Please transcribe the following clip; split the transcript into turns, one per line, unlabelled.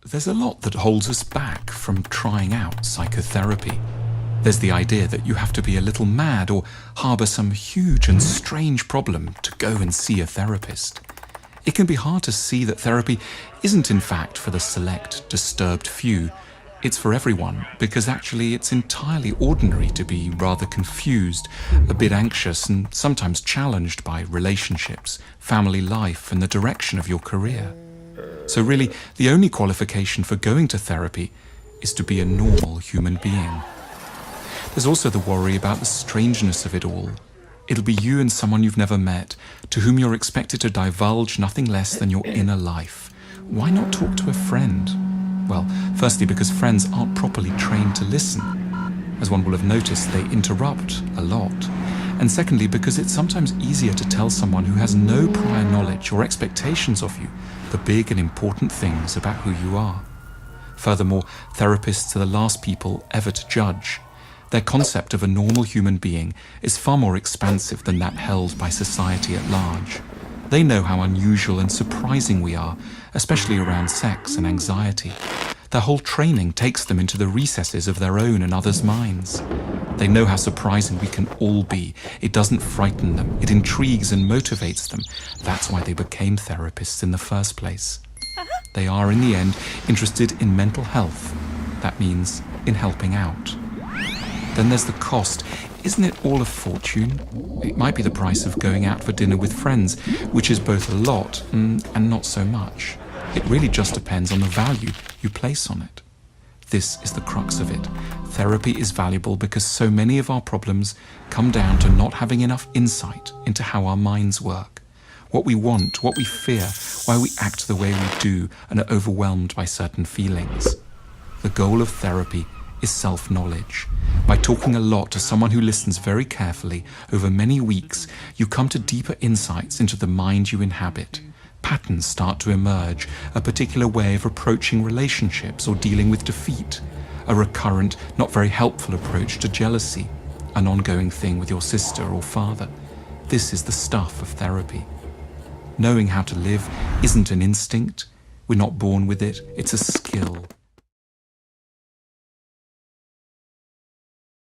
There's a lot that holds us back from trying out psychotherapy. There's the idea that you have to be a little mad or harbour some huge and strange problem to go and see a therapist. It can be hard to see that therapy isn't in fact for the select, disturbed few. It's for everyone, because actually it's entirely ordinary to be rather confused, a bit anxious, and sometimes challenged by relationships, family life, and the direction of your career. So really, the only qualification for going to therapy is to be a normal human being. There's also the worry about the strangeness of it all. It'll be you and someone you've never met, to whom you're expected to divulge nothing less than your inner life. Why not talk to a friend? Well, firstly, because friends aren't properly trained to listen. As one will have noticed, they interrupt a lot. And secondly, because it's sometimes easier to tell someone who has no prior knowledge or expectations of you the big and important things about who you are. Furthermore, therapists are the last people ever to judge. Their concept of a normal human being is far more expansive than that held by society at large. They know how unusual and surprising we are, especially around sex and anxiety. Their whole training takes them into the recesses of their own and others' minds. They know how surprising we can all be. It doesn't frighten them. It intrigues and motivates them. That's why they became therapists in the first place. They are, in the end, interested in mental health. That means in helping out. Then there's the cost. Isn't it all a fortune? It might be the price of going out for dinner with friends, which is both a lot and not so much. It really just depends on the value you place on it. This is the crux of it. Therapy is valuable because so many of our problems come down to not having enough insight into how our minds work, what we want, what we fear, why we act the way we do and are overwhelmed by certain feelings. The goal of therapy is self-knowledge. By talking a lot to someone who listens very carefully over many weeks, you come to deeper insights into the mind you inhabit. Patterns start to emerge, a particular way of approaching relationships or dealing with defeat, a recurrent, not very helpful approach to jealousy, an ongoing thing with your sister or father. This is the stuff of therapy. Knowing how to live isn't an instinct. We're not born with it. It's a skill.